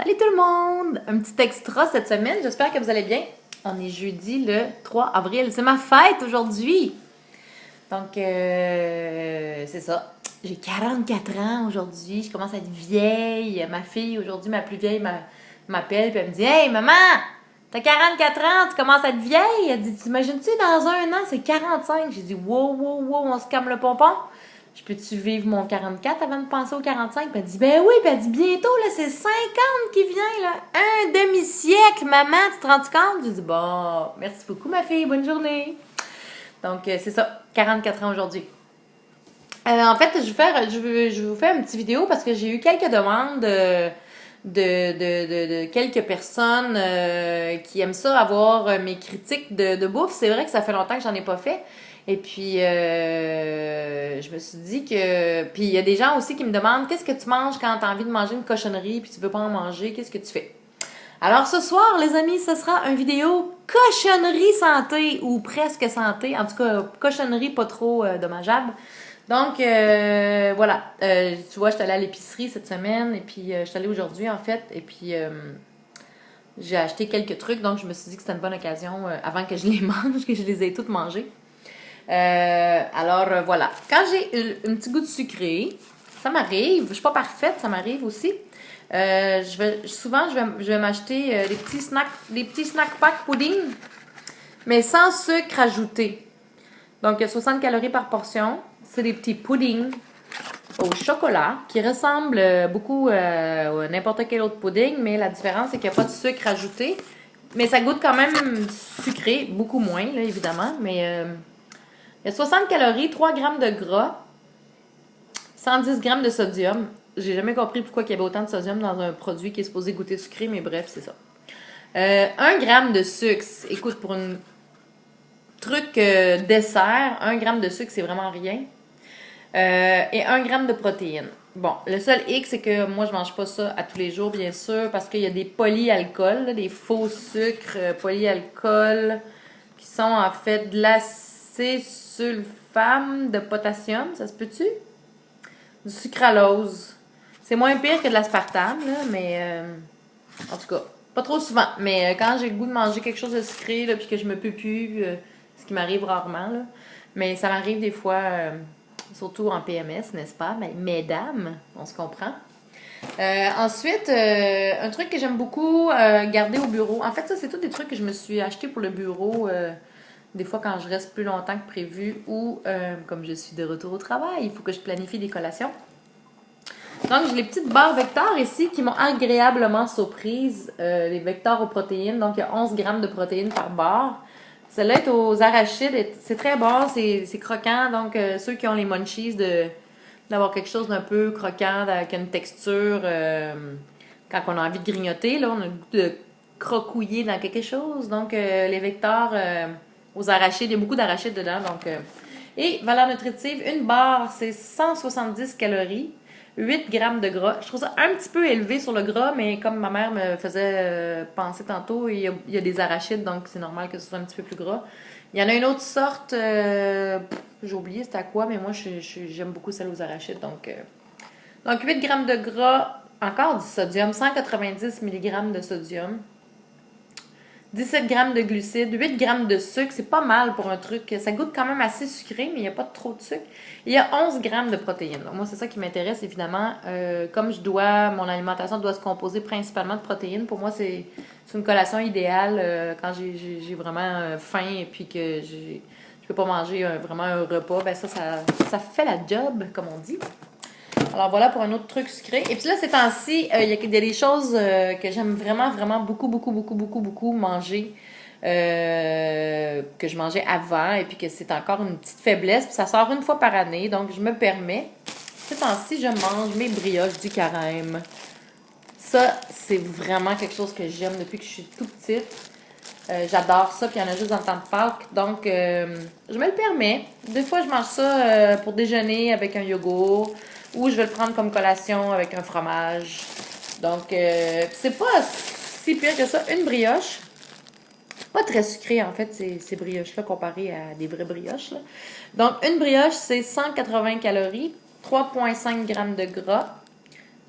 Salut tout le monde! Un petit extra cette semaine, j'espère que vous allez bien. On est jeudi le 3 avril, c'est ma fête aujourd'hui! Donc, c'est ça. J'ai 44 ans aujourd'hui, je commence à être vieille. Ma fille, aujourd'hui, ma plus vieille, m'appelle et elle me dit « Hey, maman! T'as 44 ans, tu commences à être vieille? » Elle dit « T'imagines-tu, dans un an, c'est 45? » J'ai dit « Wow, wow, wow, on se calme le pompon. Je peux-tu vivre mon 44 avant de penser au 45? » Puis elle dit « Ben oui, puis elle dit « Bientôt, là, c'est 50 qui vient, là. Un demi-siècle, maman, tu te rends compte? » J'ai dit « Bon, merci beaucoup, ma fille, bonne journée. » Donc, c'est ça, 44 ans aujourd'hui. En fait, je vais vous faire une petite vidéo parce que j'ai eu quelques demandes de quelques personnes qui aiment ça, avoir mes critiques de bouffe. C'est vrai que ça fait longtemps que j'en ai pas fait. Et puis, je me suis dit que... Puis, il y a des gens aussi qui me demandent qu'est-ce que tu manges quand tu as envie de manger une cochonnerie puis tu veux pas en manger, qu'est-ce que tu fais? Alors, ce soir, les amis, ce sera une vidéo cochonnerie santé ou presque santé. En tout cas, cochonnerie pas trop dommageable. Donc, voilà. Tu vois, je suis allée à l'épicerie cette semaine et puis je suis allée aujourd'hui, en fait. Et puis, j'ai acheté quelques trucs. Donc, je me suis dit que c'était une bonne occasion, avant que je les mange, que je les ai toutes mangées. Alors, voilà. Quand j'ai un petit goût de sucré, ça m'arrive. Je suis pas parfaite, ça m'arrive aussi. Souvent, je vais m'acheter des petits snack pack pudding, mais sans sucre ajouté. Donc, il y a 60 calories par portion. C'est des petits puddings au chocolat qui ressemblent beaucoup à n'importe quel autre pudding, mais la différence, c'est qu'il n'y a pas de sucre ajouté. Mais ça goûte quand même sucré, beaucoup moins, là, évidemment. Mais il y a 60 calories, 3 grammes de gras, 110 grammes de sodium. J'ai jamais compris pourquoi il y avait autant de sodium dans un produit qui est supposé goûter sucré, mais bref, c'est ça. 1 gramme de sucre. Écoute, pour un truc dessert, 1 gramme de sucre, c'est vraiment rien. Et 1 gramme de protéines. Bon, le seul hic, c'est que moi, je mange pas ça à tous les jours, bien sûr, parce qu'il y a des polyalcools, des faux sucres polyalcools, qui sont en fait de l'acésulfame de potassium, ça se peut-tu? Du sucralose. C'est moins pire que de l'aspartame, là, mais en tout cas, pas trop souvent. Mais quand j'ai le goût de manger quelque chose de sucré, là, puis que je me peux plus, ce qui m'arrive rarement, là, mais ça m'arrive des fois, surtout en PMS, n'est-ce pas? Mais, mesdames, on se comprend. Ensuite, un truc que j'aime beaucoup garder au bureau. En fait, ça, c'est tous des trucs que je me suis acheté pour le bureau. Des fois, quand je reste plus longtemps que prévu ou comme je suis de retour au travail, il faut que je planifie des collations. Donc, j'ai les petites barres Vector ici qui m'ont agréablement surprise. Les Vector aux protéines. Donc, il y a 11 grammes de protéines par barre. Celle-là est aux arachides. C'est très bon, c'est croquant. Donc, ceux qui ont les munchies, d'avoir quelque chose d'un peu croquant, avec une texture, quand on a envie de grignoter, là, on a le goût de crocouiller dans quelque chose. Donc, les Vector aux arachides, il y a beaucoup d'arachides dedans. Donc, et valeur nutritive, une barre, c'est 170 calories. 8 grammes de gras. Je trouve ça un petit peu élevé sur le gras, mais comme ma mère me faisait penser tantôt, il y a des arachides, donc c'est normal que ce soit un petit peu plus gras. Il y en a une autre sorte, j'ai oublié c'était à quoi, mais moi j'aime beaucoup celle aux arachides. Donc 8 grammes de gras, encore du sodium, 190 mg de sodium. 17 grammes de glucides, 8 grammes de sucre, c'est pas mal pour un truc. Ça goûte quand même assez sucré, mais il n'y a pas trop de sucre. Il y a 11 grammes de protéines. Donc, moi, c'est ça qui m'intéresse, évidemment. Comme mon alimentation doit se composer principalement de protéines, pour moi, c'est une collation idéale quand j'ai vraiment faim et puis que je peux pas manger vraiment un repas. Ben ça fait la job, comme on dit. Alors voilà pour un autre truc sucré. Et puis là, ces temps-ci, il y a des choses que j'aime vraiment, vraiment beaucoup manger. Que je mangeais avant et puis que c'est encore une petite faiblesse. Puis ça sort une fois par année, donc je me permets. Ces temps-ci, je mange mes brioches du carême. Ça, c'est vraiment quelque chose que j'aime depuis que je suis tout petite. J'adore ça, puis il y en a juste dans le temps de Pâques. Donc, je me le permets. Des fois, je mange ça pour déjeuner avec un yogourt. Ou je vais le prendre comme collation avec un fromage. Donc, c'est pas si pire que ça. Une brioche. Pas très sucré, en fait, ces brioches-là, comparées à des vraies brioches. Là. Donc, une brioche, c'est 180 calories, 3,5 grammes de gras,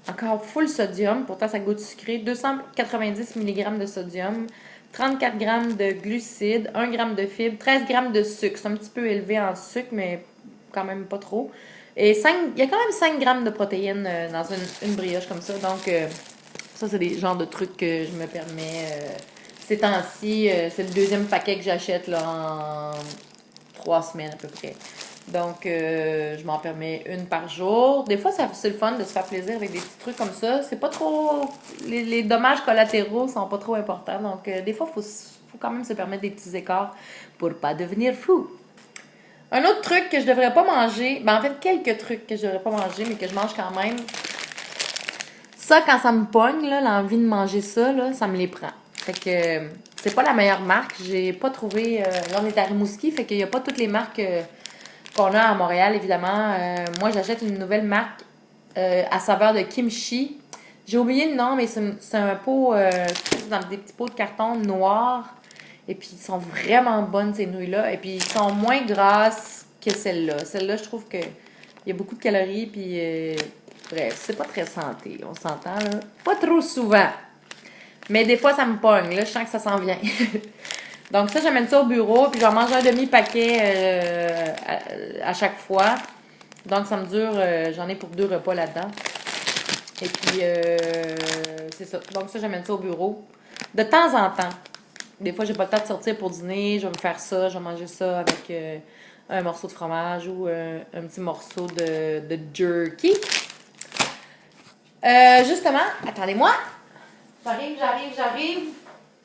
Encore full sodium, pourtant ça goûte sucré. 290 mg de sodium, 34 g de glucides, 1 g de fibres, 13 g de sucre. C'est un petit peu élevé en sucre, mais quand même pas trop. Et il y a quand même 5 g de protéines dans une brioche comme ça. Donc, ça, c'est des genres de trucs que je me permets ces temps-ci. C'est le deuxième paquet que j'achète là, en 3 semaines à peu près. Donc, je m'en permets une par jour. Des fois, c'est le fun de se faire plaisir avec des petits trucs comme ça. C'est pas trop... Les dommages collatéraux sont pas trop importants. Donc, des fois, faut quand même se permettre des petits écarts pour pas devenir fou. Un autre truc que je devrais pas manger... Ben, en fait, quelques trucs que je devrais pas manger, mais que je mange quand même. Ça, quand ça me pogne, là, l'envie de manger ça, là, ça me les prend. Fait que c'est pas la meilleure marque. J'ai pas trouvé... là, on est à Rimouski, fait qu'il y a pas toutes les marques... qu'on a à Montréal, évidemment. Moi, j'achète une nouvelle marque à saveur de kimchi. J'ai oublié le nom, mais c'est un pot dans des petits pots de carton noirs. Et puis, ils sont vraiment bonnes, ces nouilles-là. Et puis, ils sont moins grasses que celles-là. Celles-là, je trouve qu'il y a beaucoup de calories. Puis, bref, c'est pas très santé. On s'entend, là. Pas trop souvent. Mais des fois, ça me pogne. Là, je sens que ça s'en vient. Donc ça, j'amène ça au bureau, puis j'en mange un demi-paquet à chaque fois. Donc ça me dure, j'en ai pour 2 repas là-dedans. Et puis, c'est ça. Donc ça, j'amène ça au bureau. De temps en temps. Des fois, j'ai pas le temps de sortir pour dîner, je vais me faire ça, je vais manger ça avec un morceau de fromage ou un petit morceau de jerky. Justement, attendez-moi. J'arrive.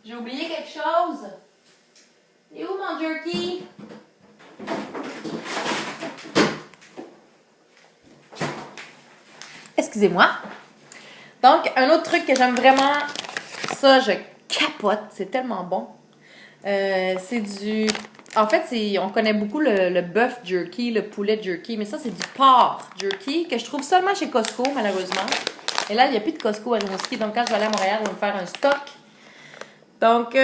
J'ai oublié quelque chose. Et où mon jerky? Excusez-moi. Donc, un autre truc que j'aime vraiment, ça, je capote, c'est tellement bon. C'est du... En fait, on connaît beaucoup le bœuf jerky, le poulet jerky, mais ça, c'est du porc jerky que je trouve seulement chez Costco, malheureusement. Et là, il n'y a plus de Costco à Rimouski, donc quand je vais aller à Montréal, on va me faire un stock. Donc...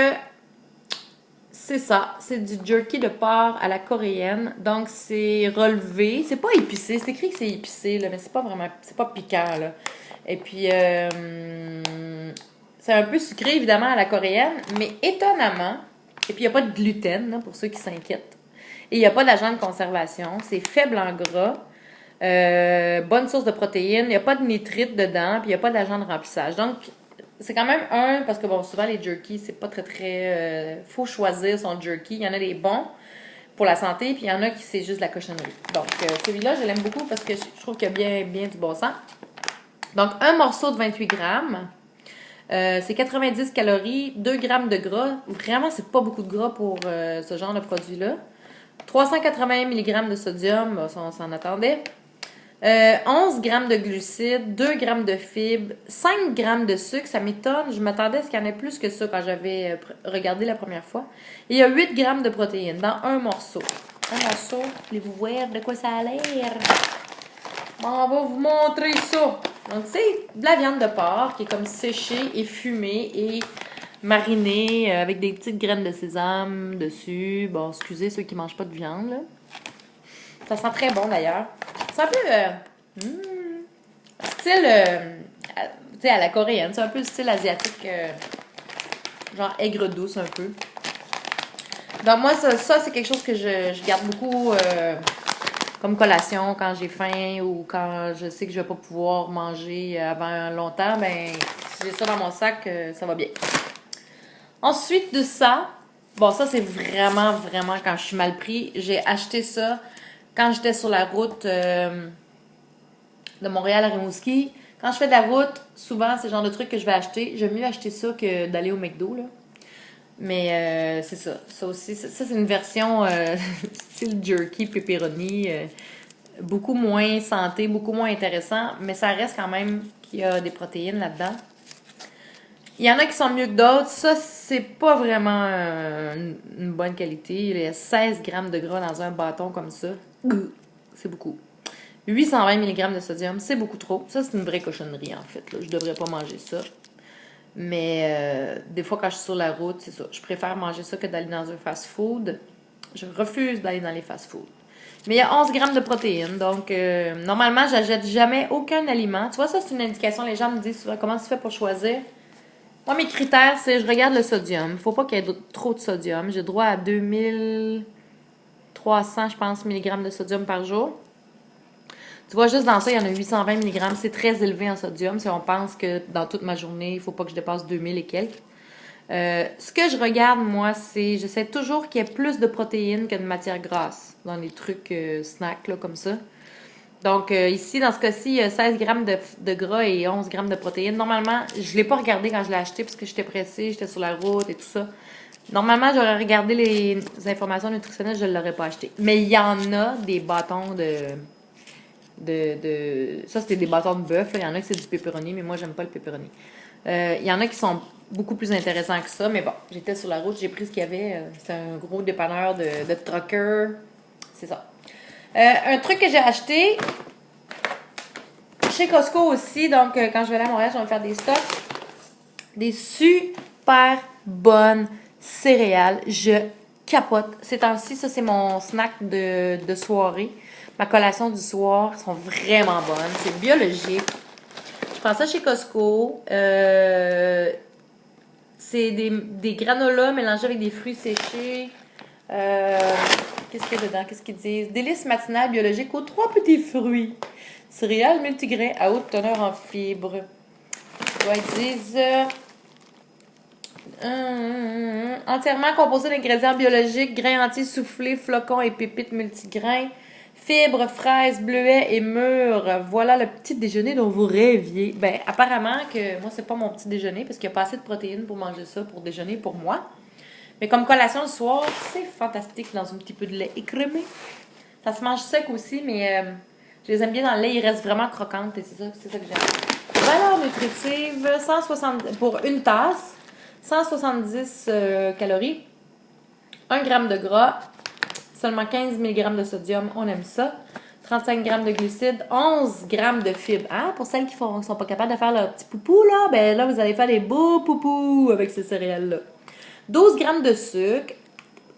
c'est ça, c'est du jerky de porc à la coréenne. Donc, c'est relevé. C'est pas épicé. C'est écrit que c'est épicé, là, mais c'est pas vraiment... C'est pas piquant, là. Et puis, c'est un peu sucré, évidemment, à la coréenne, mais étonnamment... Et puis, il n'y a pas de gluten, là, pour ceux qui s'inquiètent. Et il n'y a pas d'agent de conservation. C'est faible en gras. Bonne source de protéines. Il n'y a pas de nitrite dedans. Puis, il n'y a pas d'agent de remplissage. Donc... c'est quand même parce que bon, souvent les jerky, c'est pas très... faut choisir son jerky. Il y en a des bons pour la santé, puis il y en a qui c'est juste de la cochonnerie. Donc, celui-là, je l'aime beaucoup parce que je trouve qu'il y a bien du bon sens. Donc, un morceau de 28 grammes. C'est 90 calories, 2 grammes de gras. Vraiment, c'est pas beaucoup de gras pour ce genre de produit-là. 380 mg de sodium, ça, on s'en attendait. 11 grammes de glucides, 2 grammes de fibres, 5 grammes de sucre. Ça m'étonne. Je m'attendais à ce qu'il y en ait plus que ça quand j'avais regardé la première fois. Et il y a 8 grammes de protéines dans un morceau. Un morceau, voulez-vous voir de quoi ça a l'air? Bon, on va vous montrer ça. Donc, c'est de la viande de porc qui est comme séchée et fumée et marinée avec des petites graines de sésame dessus. Bon, excusez ceux qui mangent pas de viande, là. Ça sent très bon, d'ailleurs. C'est un peu style, tu sais, à la coréenne. C'est un peu le style asiatique, genre aigre-douce un peu. Donc moi, ça c'est quelque chose que je garde beaucoup comme collation quand j'ai faim ou quand je sais que je vais pas pouvoir manger avant longtemps. Ben, si j'ai ça dans mon sac, ça va bien. Ensuite de ça, bon, ça c'est vraiment quand je suis mal pris. J'ai acheté ça quand j'étais sur la route de Montréal à Rimouski. Quand je fais de la route, souvent, c'est le genre de truc que je vais acheter. J'aime mieux acheter ça que d'aller au McDo, là. Mais c'est ça. Ça aussi, ça c'est une version style jerky, pepperoni. Beaucoup moins santé, beaucoup moins intéressant. Mais ça reste quand même qu'il y a des protéines là-dedans. Il y en a qui sont mieux que d'autres. Ça, c'est pas vraiment une bonne qualité. Il y a 16 grammes de gras dans un bâton comme ça. C'est beaucoup. 820 mg de sodium, c'est beaucoup trop. Ça, c'est une vraie cochonnerie, en fait. Là. Je devrais pas manger ça. Mais des fois, quand je suis sur la route, c'est ça. Je préfère manger ça que d'aller dans un fast-food. Je refuse d'aller dans les fast-foods. Mais il y a 11 grammes de protéines. Donc, normalement, j'achète jamais aucun aliment. Tu vois, ça, c'est une indication. Les gens me disent souvent comment tu fais pour choisir. Moi, mes critères, c'est je regarde le sodium. Il ne faut pas qu'il y ait trop de sodium. J'ai droit à 2300, je pense, milligrammes de sodium par jour. Tu vois, juste dans ça, il y en a 820 milligrammes. C'est très élevé en sodium. Si on pense que dans toute ma journée, il ne faut pas que je dépasse 2000 et quelques. Ce que je regarde, moi, c'est j'essaie toujours qu'il y ait plus de protéines que de matière grasse dans les trucs snacks, là, comme ça. Donc, ici, dans ce cas-ci, il y a 16 grammes de gras et 11 grammes de protéines. Normalement, je ne l'ai pas regardé quand je l'ai acheté parce que j'étais pressée, j'étais sur la route et tout ça. Normalement, j'aurais regardé les informations nutritionnelles, je ne l'aurais pas acheté. Mais il y en a des bâtons ça, c'était des bâtons de bœuf. Il y en a qui c'est du pepperoni, mais moi, j'aime pas le pepperoni. Il y en a qui sont beaucoup plus intéressants que ça, mais bon, j'étais sur la route, j'ai pris ce qu'il y avait. C'est un gros dépanneur de trucker. C'est ça. Un truc que j'ai acheté chez Costco aussi, donc quand je vais aller à Montréal, je vais me faire des stocks. Des super bonnes céréales. Je capote. Ces temps-ci, ça c'est mon snack de soirée. Ma collation du soir, sont vraiment bonnes. C'est biologique. Je prends ça chez Costco. C'est des granolas mélangés avec des fruits séchés. Qu'est-ce qu'il y a dedans? Qu'est-ce qu'ils disent? Délices matinales biologiques aux 3 petits fruits. Céréales multigrains à haute teneur en fibres. Ils disent entièrement composé d'ingrédients biologiques, grains entiers soufflés, flocons et pépites multigrains, fibres, fraises, bleuets et mûres. Voilà le petit déjeuner dont vous rêviez. Ben, apparemment que moi, c'est pas mon petit déjeuner parce qu'il n'y a pas assez de protéines pour manger ça pour déjeuner pour moi. Mais comme collation le soir, c'est fantastique dans un petit peu de lait écrémé. Ça se mange sec aussi, mais je les aime bien dans le lait. Ils restent vraiment croquantes et c'est ça que j'aime. Valeur nutritive, 160 pour une tasse, 170 calories, 1 g de gras, seulement 15 mg de sodium, on aime ça. 35 g de glucides, 11 g de fibres. Ah, pour celles qui sont pas capables de faire leur petit poupou, là, ben là, vous allez faire des beaux poupous avec ces céréales-là. 12 g de sucre,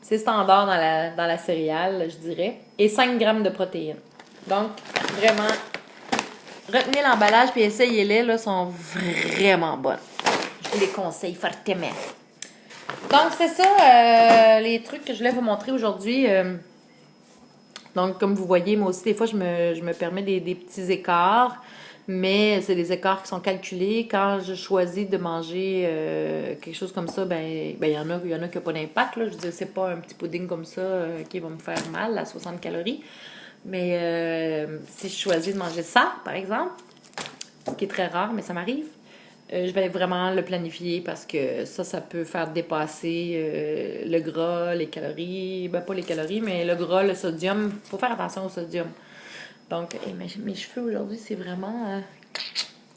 c'est standard dans la céréale, je dirais, et 5 g de protéines. Donc, vraiment, retenez l'emballage puis essayez-les, là, sont vraiment bonnes. Je vous les conseille fortement. Donc, c'est ça, les trucs que je voulais vous montrer aujourd'hui. Donc, comme vous voyez, moi aussi, des fois, je me permets des petits écarts, mais c'est des écarts qui sont calculés. Quand je choisis de manger quelque chose comme ça, ben il y en a qui n'ont pas d'impact, là. Je veux dire, c'est pas un petit pudding comme ça qui va me faire mal à 60 calories. Mais si je choisis de manger ça, par exemple, ce qui est très rare, mais ça m'arrive, je vais vraiment le planifier parce que ça peut faire dépasser le gras, les calories. Ben, pas les calories, mais le gras, le sodium. Il faut faire attention au sodium. Donc, mes cheveux aujourd'hui, c'est vraiment...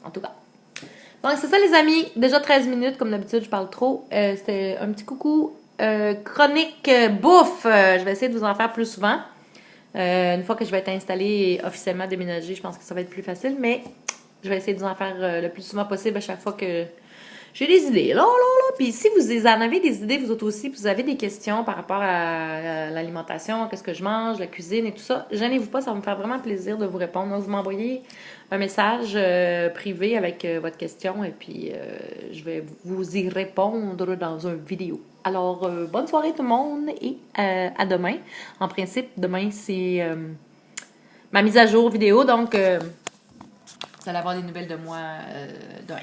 en tout cas. Donc, c'est ça, les amis. Déjà 13 minutes, comme d'habitude, je parle trop. C'était un petit coucou chronique bouffe. Je vais essayer de vous en faire plus souvent. Une fois que je vais être installée et officiellement déménagée, je pense que ça va être plus facile, mais je vais essayer de vous en faire le plus souvent possible à chaque fois que j'ai des idées. Là. Puis si vous en avez des idées, vous autres aussi, puis vous avez des questions par rapport à l'alimentation, qu'est-ce que je mange, la cuisine et tout ça, gênez-vous pas, ça va me faire vraiment plaisir de vous répondre. Donc, vous m'envoyez un message privé avec votre question et puis je vais vous y répondre dans une vidéo. Alors, bonne soirée tout le monde et à demain. En principe, demain, c'est ma mise à jour vidéo, donc vous allez avoir des nouvelles de moi demain.